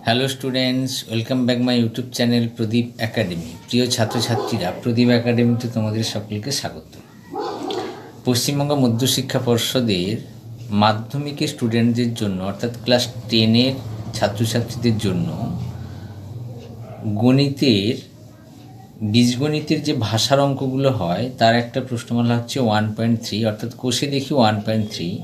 Hello students, welcome back my YouTube channel Pradeep academy. প্রিয় ছাত্রছাত্রীরা, প্রদীপ একাডেমিতে তোমাদের সকলকে স্বাগত। পশ্চিমবঙ্গ মধ্যশিক্ষা পর্ষদের মাধ্যমিকের স্টুডেন্টদের জন্য অর্থাৎ ক্লাস 10-এর ছাত্রছাত্রীদের জন্য গণিতের বীজগণিতের যে ভাষার অঙ্কগুলো হয় তার একটা প্রশ্নমালা হচ্ছে 1.3 অর্থাৎ কোষে দেখি 1.3।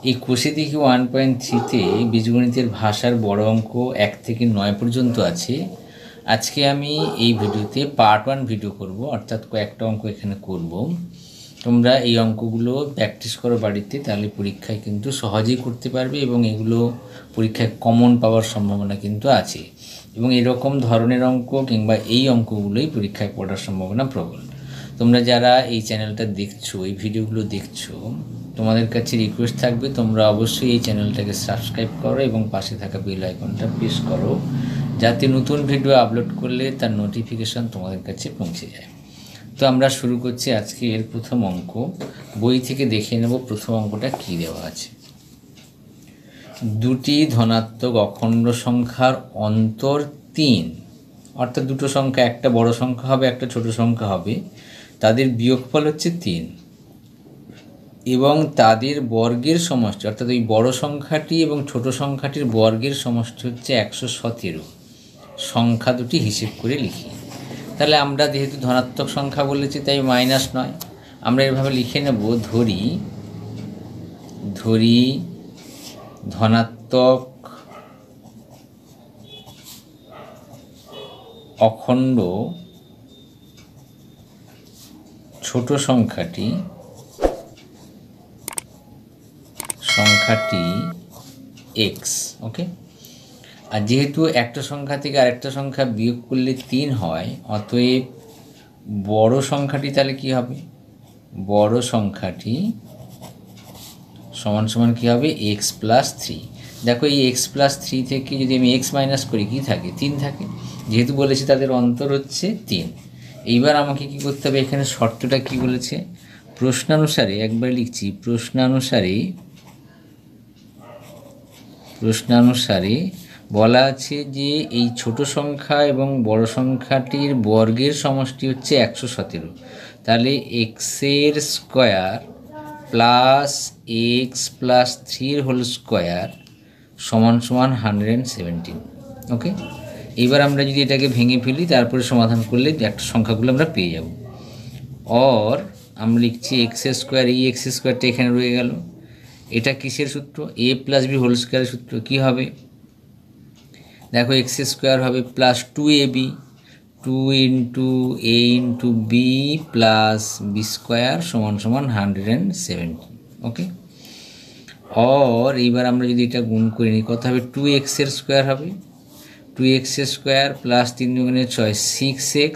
এই কোষে দেখি 1.3-তে বীজগণিতের ভাষার বড় অঙ্ক 1 থেকে 9 পর্যন্ত আছে। আজকে আমি এই ভিডিওতে পার্ট 1 ভিডিও করব, অর্থাৎ কয়েকটা অঙ্ক এখানে করব। তোমরা এই অঙ্কগুলো প্র্যাকটিস করো বাড়িতে, তাহলে পরীক্ষায় কিন্তু সহজেই করতে পারবে এবং এগুলো পরীক্ষায় কমন পাওয়ার সম্ভাবনা কিন্তু আছে। এবং এরকম ধরনের অঙ্ক কিংবা এই অঙ্কগুলোই পরীক্ষায় পড়ার সম্ভাবনা প্রবল। তোমরা যারা এই চ্যানেলটা দেখছো, এই ভিডিওগুলো দেখছো, তোমাদের কাছে রিকোয়েস্ট থাকবে তোমরা অবশ্যই এই চ্যানেলটাকে সাবস্ক্রাইব করো এবং পাশে থাকা বেল আইকনটা প্রেস করো, যাতে নতুন ভিডিও আপলোড করলে তার নোটিফিকেশন তোমাদের কাছে পৌঁছে যায়। তো আমরা শুরু করছি আজকে এর প্রথম অঙ্ক। বই থেকে দেখে নেব প্রথম অঙ্কটা কী দেওয়া আছে। দুটি ধনাত্মক অখণ্ড সংখ্যার অন্তর 3, অর্থাৎ দুটো সংখ্যা, একটা বড় সংখ্যা হবে একটা ছোট সংখ্যা হবে, তাদের বিয়োগফল হচ্ছে 3 এবং তাদের বর্গের সমষ্টি, অর্থাৎ ওই বড় সংখ্যাটি এবং ছোট সংখ্যাটির বর্গের সমষ্টি হচ্ছে 117। সংখ্যা দুটি হিসেব করে লিখি। তাহলে আমরা যেহেতু ধনাত্মক সংখ্যা বলেছি তাই মাইনাস নয়, আমরা এভাবে লিখে নেব, ধরি ধনাত্মক অখণ্ড ছোট সংখ্যাটি x। ওকে, আর যেহেতু একটা সংখ্যা থেকে আরেকটা সংখ্যা বিয়োগ করলে 3 হয়, অতএব বড় সংখ্যাটি তাহলে কি হবে, বড় সংখ্যাটি সমান সমান কী হবে, x + 3। দেখো এই x + 3 থেকে যদি আমি x মাইনাস করি কী থাকে, 3 থাকে। যেহেতু বলেছি তাদের অন্তর হচ্ছে 3, এইবার আমাকে কি করতে হবে, এখানে শর্তটা কি বলেছে, প্রশ্নানুসারে একবার লিখছি, প্রশ্নানুসারে বলা আছে যে এই ছোট সংখ্যা এবং বড় সংখ্যাটির বর্গের সমষ্টি হচ্ছে 117। তাহলে x² plus x + 3 whole square সমান 117। ওকে, এবার আমরা যদি এটাকে ভেঙে ফেলি তারপরে সমাধান করলে একটা সংখ্যাগুলো আমরা পেয়ে যাব। অর আমরা লিখছি x², এই x²টা এখানে রয়ে গেল। এটা কিসের সূত্র, a + b হোল স্কোয়ারের সূত্র। কী হবে দেখো, x² হবে plus 2ab, 2 × a × b plus b² সমান 117। ওকে, অর এইবার আমরা যদি এটা গুণ করে নিই কত হবে, 2x² হবে, 2x² plus 3 × 6 6x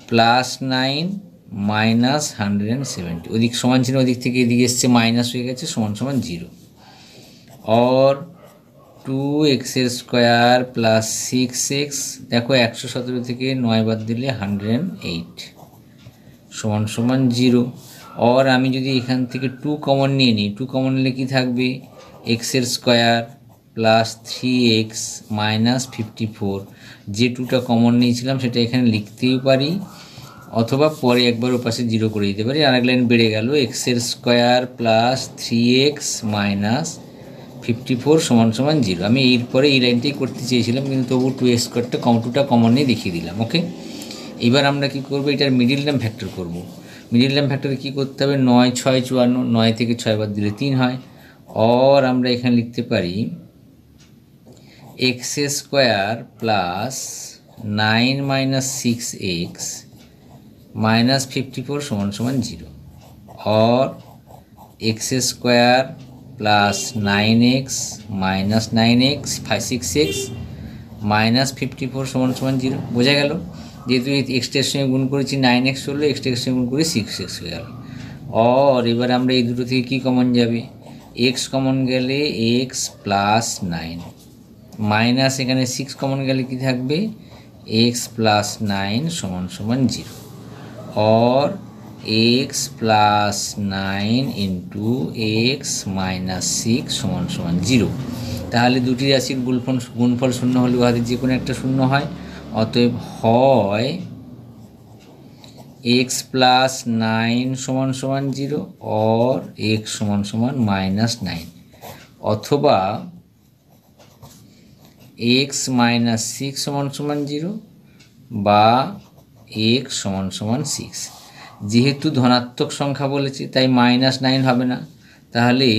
plus 9 minus 170। ওদিক সমান ছিল, ওদিক থেকে এদিকে এসছে মাইনাস হয়ে গেছে, সমান 0। অর 2x² প্লাস 6x, দেখো 117 থেকে 9 বাদ দিলে 108 সমান 0। অর আমি যদি এখান থেকে 2 কমন নিয়ে নিই, 2 কমন নিলে কী থাকবে, x² প্লাস 3x মাইনাস 54। যে 2টা কমন নিয়েছিলাম সেটা এখানে লিখতেই পারি, অথবা পরে একবার ওপাশে 0 করে দিতে পারি। আরেক লাইন বেড়ে গেল, x² প্লাস 3x মাইনাস 54 সমান 0। আমি এরপরে এই লাইনটাই করতে চেয়েছিলাম, কিন্তু তবু 2x² টুটা কমন নিয়ে দেখিয়ে দিলাম। ওকে, এবার আমরা কি করব, এটার মিডিল টার্ম ফ্যাক্টর করব। মিডিল টার্ম ফ্যাক্টরে কী করতে হবে, 9 × 6 = 54, 9 থেকে 6 বাদ দিলে 3 হয়। অর আমরা এখানে লিখতে পারি x² plus 9 minus 6x minus 54 সমান 0। Or x² plus 9x minus 9x 6x minus 54 সমান 0। বোঝা গেল, যেহেতু এক্সটার সঙ্গে গুণ করেছি 9x হলো, এক্সটার সঙ্গে গুণ করে 6x হয়ে গেল। অর এবার আমরা এই দুটো থেকে কী কমন যাবে, x কমন গেলে x প্লাস 9 মাইনাস এখানে 6 কমন গেলে কী থাকবে, x প্লাস 9 সমান 0। Or x plus 9 × x minus 6 সমান 0। তাহলে দুটি রাশির গুণফল শূন্য হলে উহাদের যে কোনো একটা শূন্য হয়। অতএব হয় x প্লাস 9 সমান সমান 0 और x সমান সমান -9, অথবা x মাইনাস 6 সমান সমান 0 বা x সমান সমান 6। যেহেতু ধনাত্মক সংখ্যা বলেছে তাই -9 হবে না, তাহলে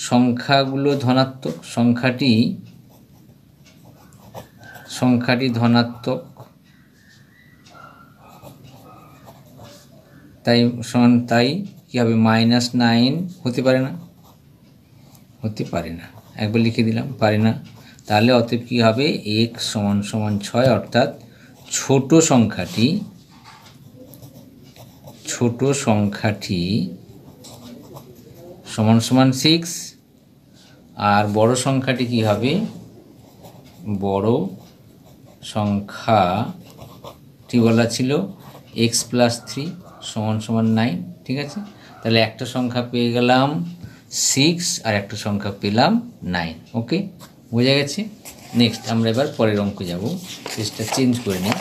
সংখ্যাগুলো ধনাত্মক, সংখ্যাটি ধনাত্মক, তাই কি হবে -9 হতে পারে না, একবার লিখে দিলাম পারে না। তাহলে অতএব কি হবে x সমান সমান 6, অর্থাৎ ছোট সংখ্যাটি সমান সমান 6, আর বড় সংখ্যাটি কি হবে, বড় সংখ্যাটি বলা ছিল x প্লাস 3 সমান সমান 9। ঠিক আছে, তাহলে একটা সংখ্যা পেয়ে গেলাম 6 আর একটা সংখ্যা পেলাম 9। ওকে, বোঝা গেছে। নেক্সট আমরা এবার পরের অঙ্কে যাব, পেজটা চেঞ্জ করে নিই।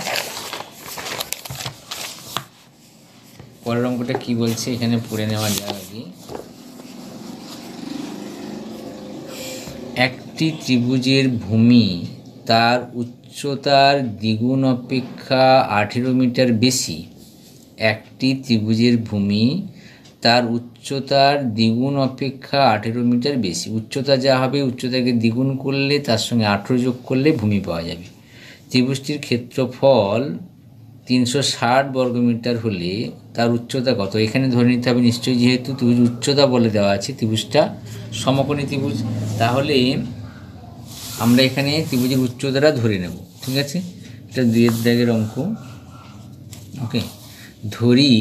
পরের অঙ্কটা কি বলছে এখানে পড়ে নেওয়া যাক আগে। একটি ত্রিভুজের ভূমি তার উচ্চতার দ্বিগুণ অপেক্ষা 18 মিটার বেশি। একটি ত্রিভুজের ভূমি তার উচ্চতার দ্বিগুণ অপেক্ষা 18 মিটার বেশি। উচ্চতা যা হবে, উচ্চতাকে দ্বিগুণ করলে তার সঙ্গে 18 যোগ করলে ভূমি পাওয়া যাবে। ত্রিভুজটির ক্ষেত্রফল 360 বর্গমিটার হলে তার উচ্চতা কত? এখানে ধরে নিতে হবে নিশ্চয়ই, যেহেতু ত্রিভুজ উচ্চতা বলে দেওয়া আছে, ত্রিভুজটা সমকোণী ত্রিভুজ, তাহলে আমরা এখানে ত্রিভুজের উচ্চতাটা ধরে নেব। ঠিক আছে, এটা 2 দাগের অঙ্ক। ওকে, ধরি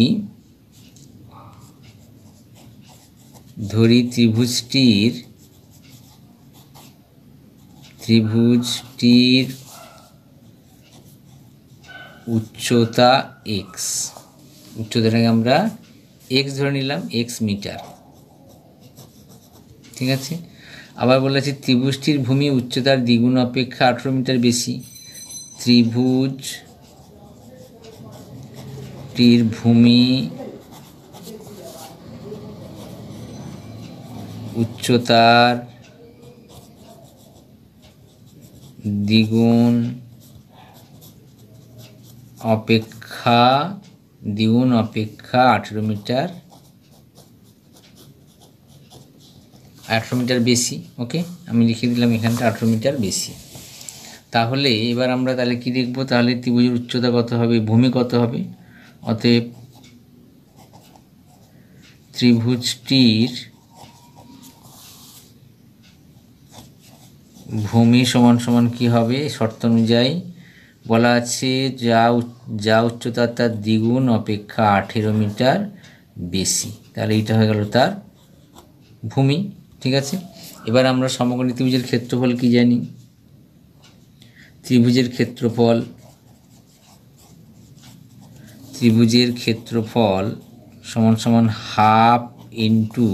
ত্রিভুজটির উচ্চতা x, উচ্চতাটাকে আমরা x ধরে নিলাম, x মিটার। ঠিক আছে, আবার বলেছি ত্রিভুজটির ভূমি উচ্চতার দ্বিগুণ অপেক্ষা 18 মিটার বেশি। ত্রিভুজটির ভূমি উচ্চতার দ্বিগুণ অপেক্ষা 18 মিটার, 18 মিটার বেশি। ওকে, আমি লিখে দিলাম এখানটা 18 মিটার বেশি। তাহলে এবার আমরা তাহলে কি দেখব, তাহলে ত্রিভুজের উচ্চতা কত হবে, ভূমি কত হবে। অতএব ত্রিভুজটির ভূমি সমান সমান কি হবে, শর্ত অনুযায়ী বলা আছে যা উচ্চতা তার দ্বিগুণ অপেক্ষা 18 মিটার বেশি, তাহলে এটা হয়ে গেল তার ভূমি। ঠিক আছে, এবার আমরা সমকোণী ত্রিভুজের ক্ষেত্রফল কি জানি। ত্রিভুজের ক্ষেত্রফল সমান সমান হাফ ইন্টু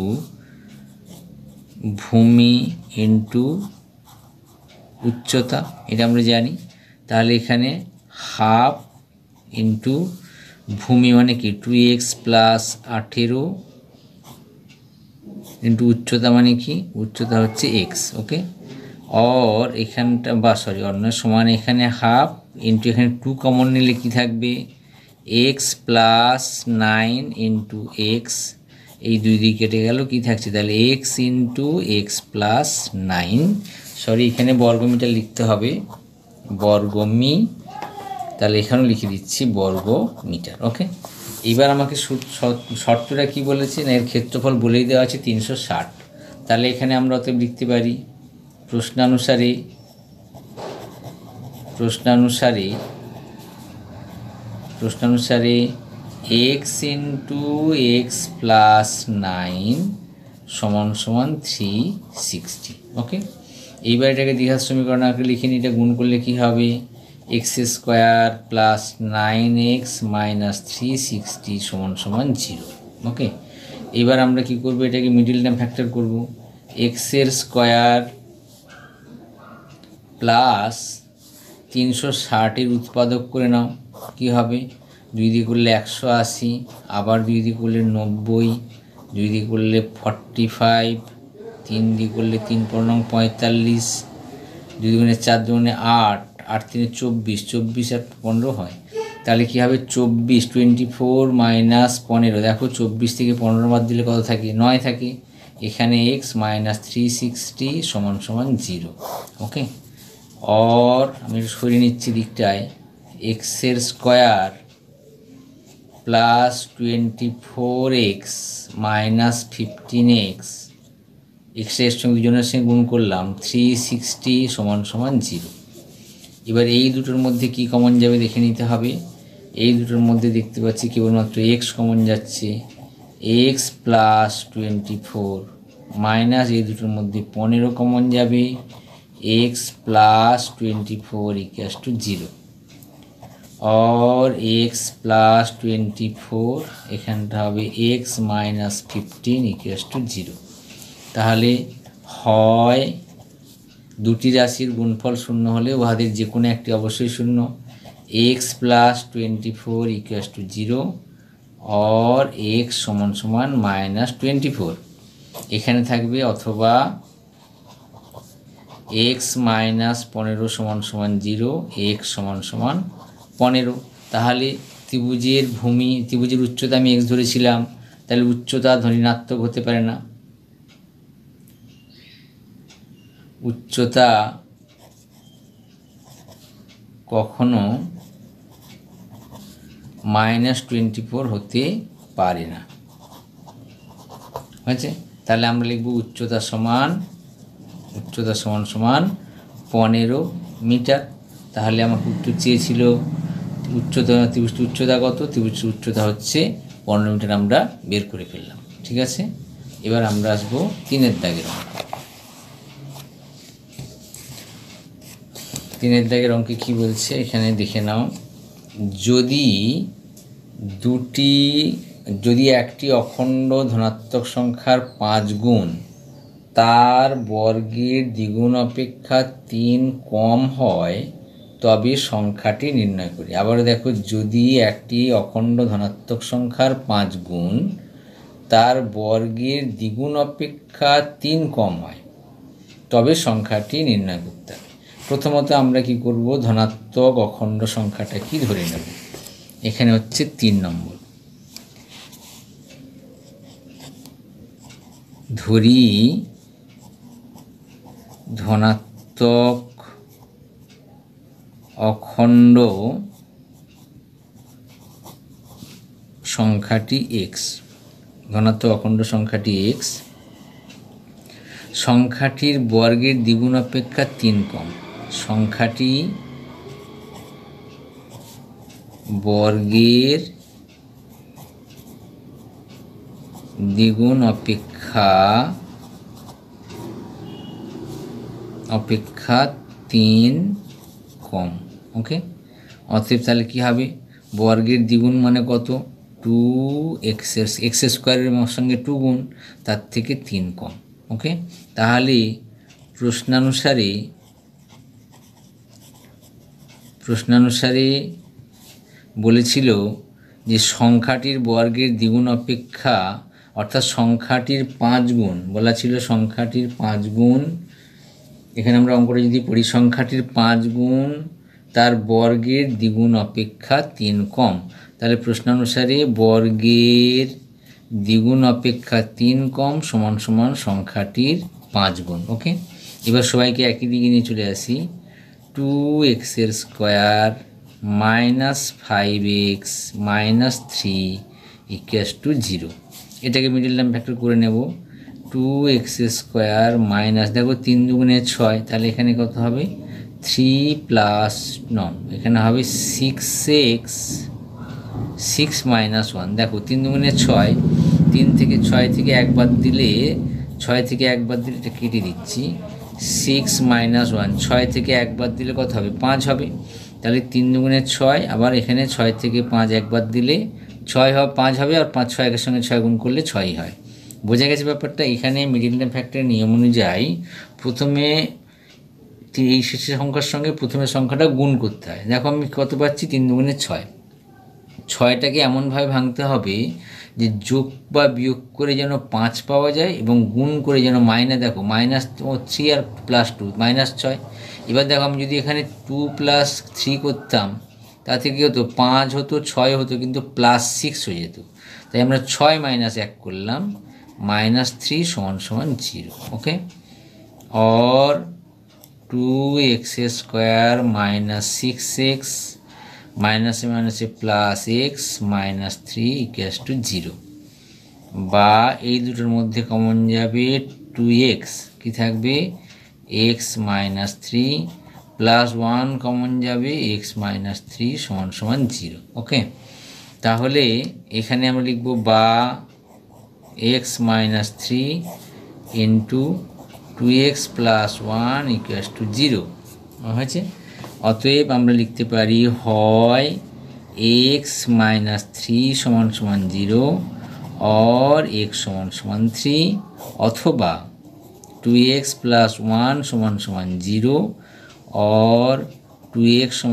ভূমি ইন্টু উচ্চতা, এটা আমরা জানি। তাহলে এখানে হাফ ইন্টু ভূমি মানে কি 2x প্লাস 18 ইন্টু উচ্চতা মানে কি, উচ্চতা হচ্ছে x। ওকে, और এখানটা অন্য সমান এখানে হাফ ইন্টু এখানে 2 কমন নিলে কি থাকবে, x প্লাস 9 ইন্টু এক্স, এই 2 দিয়ে কেটে গেল, কি থাকছে তাহলে x into x plus 9। Sorry, এখানে বর্গমিটার লিখতে হবে, তাহলে এখানেও লিখে দিচ্ছি বর্গমিটার। ওকে, এবার আমাকে শর্তটা কি বলেছে না, এর ক্ষেত্রফল বলেই দেওয়া আছে 360। তাহলে এখানে আমরা অতএব লিখতে পারি প্রশ্নানুসারে x ইন্টু এক্স প্লাস 9 সমান সমান 360। ওকে, এইবার এটাকে দ্বিঘাত সমীকরণ আকারে লিখে নিই। এটা গুণ করলে কি হবে, x² প্লাস 9x মাইনাস 360 সমান সমান 0। ওকে, এবার আমরা কি করব, এটাকে মিডল টার্ম ফ্যাক্টর করব। x এর স্কোয়ার প্লাস 360 উৎপাদক করে নাও, কি হবে? 2 দিয়ে করলে 180, আবার 2 দিয়ে করলে 90, 2 দিয়ে করলে 45, 3 দিয়ে করলে 3 পনেরো 45, 2 দুগুণে 4 দুগুণে 8, 8 3 24, 24 আর 15 হয়। তাহলে কী হবে? 24, 24 মাইনাস 15। দেখো 24 থেকে 15 বাদ দিলে কত থাকে? 9 থাকে। এখানে এক্স মাইনাস 360 সমান সমান 0। ওকে, और আমি সরিয়ে নিচ্ছি দিকটায়, এক্সের square plus 24x minus 15x, এক্সের সঙ্গে দুজনের সঙ্গে গুণ করলাম, 360 সমান সমান 0। এবার এই দুটোর মধ্যে কি কমন যাবে দেখে নিতে হবে। এই দুটোর মধ্যে দেখতে পাচ্ছি কেবলমাত্র এক্স কমন যাচ্ছে, এক্স প্লাস 24 মাইনাস এই দুটোর মধ্যে 15 কমন যাবে, x प्लस 24 इक्वल्स टू 0 और x प्लस 24 এখানটা হবে x माइनस 15 इक्वल्स टू 0। তাহলে হয় দুটি রাশির গুণফল শূন্য হলে উহাদের যে কোনো একটি অবশ্যই শূন্য, x प्लस 24 इक्वल्स टू 0 और x সমান সমান माइनस 24 এখানে থাকবে, অথবা एक्स माइनस 15 समान समान 0, एक्स समान समान 15। তাহলে ত্রিভুজের ভূমি, ত্রিভুজের উচ্চতা আমি এক্স ধরেছিলাম, তাহলে উচ্চতা ধনাত্মক হতে পারে না, উচ্চতা কখনো -24 হতে পারে না। হয়েছে? তাহলে আমরা লিখব উচ্চতা সমান 15 মিটার। তাহলে আমাকে উত্তর চেয়েছিল উচ্চতা, ত্রিভুজটির উচ্চতা কত? ত্রিভুজটির উচ্চতা হচ্ছে 15 মিটার, আমরা বের করে ফেললাম। ঠিক আছে, এবার আমরা আসবো 3-এর দাগের অঙ্ক। 3-এর দাগের অঙ্কে কী বলছে এখানে দেখে নাও। যদি একটি অখণ্ড ধনাত্মক সংখ্যার 5 গুণ তার বর্গের দ্বিগুণ অপেক্ষা 3 কম হয় তবে সংখ্যাটি নির্ণয় করি। আবার দেখো, যদি একটি অখণ্ড ধনাত্মক সংখ্যার 5 গুণ তার বর্গের দ্বিগুণ অপেক্ষা 3 কম হয় তবে সংখ্যাটি নির্ণয় করতে হবে। প্রথমত আমরা কি করব? ধনাত্মক অখণ্ড সংখ্যাটা কি ধরে নেব। এখানে হচ্ছে 3 নম্বর। ধরি ধনাত্মক অখণ্ড সংখ্যাটি x, ধনাত্মক অখণ্ড সংখ্যাটি x, সংখ্যাটির বর্গের দ্বিগুণ অপেক্ষা 3 কম। সংখ্যাটি বর্গের দ্বিগুণ অপেক্ষা 3 কম। ওকে, অতএব তাহলে কী হবে? বর্গের দ্বিগুণ মানে কত? 2x, এক্স স্কোয়ারের সঙ্গে 2 গুণ, তার থেকে 3 কম। ওকে, তাহলে প্রশ্নানুসারে বলেছিল যে সংখ্যাটির বর্গের দ্বিগুণ অপেক্ষা, অর্থাৎ সংখ্যাটির 5 গুণ বলা ছিল, সংখ্যাটির 5 গুণ। এখানে আমরা অঙ্কটা যদি পড়ি, সংখ্যাটির 5 গুণ তার বর্গের দ্বিগুণ অপেক্ষা 3 কম, তাহলে প্রশ্নানুসারে বর্গের দ্বিগুণ অপেক্ষা 3 কম সমান সমান সংখ্যাটির 5 গুণ। ওকে, এবার সবাইকে একই দিকে নিয়ে চলে আসি। 2x square minus 5x minus 3 equals to 0। এটাকে মিডল টার্ম ফ্যাক্টর করে নেব। 2x স্কোয়ার মাইনাস, দেখো 3 দুগুণে 6, তাহলে এখানে কত হবে? 3 প্লাস 9, এখানে হবে 6x 6 মাইনাস 1। দেখো 3 দুগুণে 6, 3 থেকে 6 থেকে একবার দিলে, 6 থেকে একবার দিলে এটা কেটে দিচ্ছি, 6 মাইনাস 1, 6 থেকে একবার দিলে কত হবে? 5 হবে। তাহলে 3 দুগুণে 6, আবার এখানে 6 থেকে 5 একবার দিলে 6 হবে, 5 হবে, আর 5 6 এর সঙ্গে 6 গুণ করলে 6ই হয়। বোঝা গেছে ব্যাপারটা? এখানে মিডল টার্ম ফ্যাক্টরের নিয়ম অনুযায়ী প্রথমে এই শেষের সংখ্যার সঙ্গে প্রথমের সংখ্যাটা গুণ করতে হয়। দেখো আমি কত পাচ্ছি, 3 দুগুণে 6। 6টাকে এমনভাবে ভাঙতে হবে যে যোগ বা বিয়োগ করে যেন 5 পাওয়া যায় এবং গুণ করে যেন দেখো -3 আর +2 -6। এবার দেখো আমি যদি এখানে 2 + 3 করতাম তাতে কী হতো, 5 হতো, 6 হতো, কিন্তু +6 হয়ে যেত। তাই আমরা 6 - 1 করলাম, -3 = 0। ওকে, और 2x² - 6x মাইনাসে মাইনাসে +x -3 = 0, বা এই দুটোর মধ্যে কমন যাবে 2x, কি থাকবে x - 3 +1 কমন যাবে x - 3 = 0। ওকে, তাহলে এখানে আমরা লিখব বা x - 3 × 2x + 1 = 0 হয়েছে। অতএব আমরা লিখতে পারি হয় x - 3 = 0 और x = 3, অথবা 2x + 1 = 0 और 2x =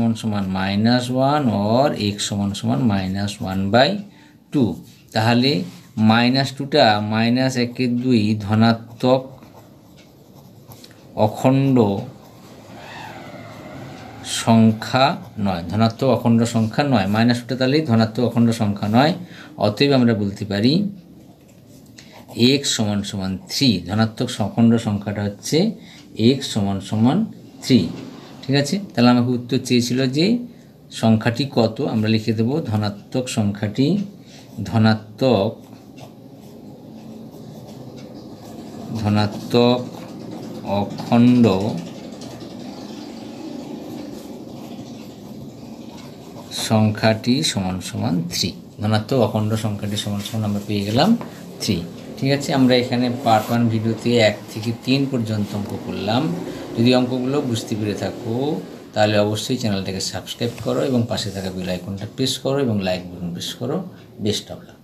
-1 और x = -1/2। তাহলে -2টা -1/2 ধনাত্মক অখণ্ড সংখ্যা নয়, ধনাত্মক অখণ্ড সংখ্যা নয়। -2টা তাহলে ধনাত্মক অখণ্ড সংখ্যা নয়। অতএব আমরা বলতে পারি x = 3, ধনাত্মক অখণ্ড সংখ্যাটা হচ্ছে x = 3। ঠিক আছে, তাহলে আমাকে উত্তর চেয়েছিল যে সংখ্যাটি কত, আমরা লিখে দেব ধনাত্মক সংখ্যাটি, ধনাত্মক অখণ্ড সংখ্যাটি = 3, ধনাত্মক অখণ্ড সংখ্যাটি = আমরা পেয়ে গেলাম 3। ঠিক আছে, আমরা এখানে পার্ট 1 ভিডিওতে 1 থেকে 3 পর্যন্ত অঙ্ক করলাম। যদি অঙ্কগুলো বুঝতে পেরে থাকো তাহলে অবশ্যই চ্যানেলটাকে সাবস্ক্রাইব করো এবং পাশে থাকা বেল আইকনটা প্রেস করো এবং লাইক বাটন প্রেস করো। Best of luck.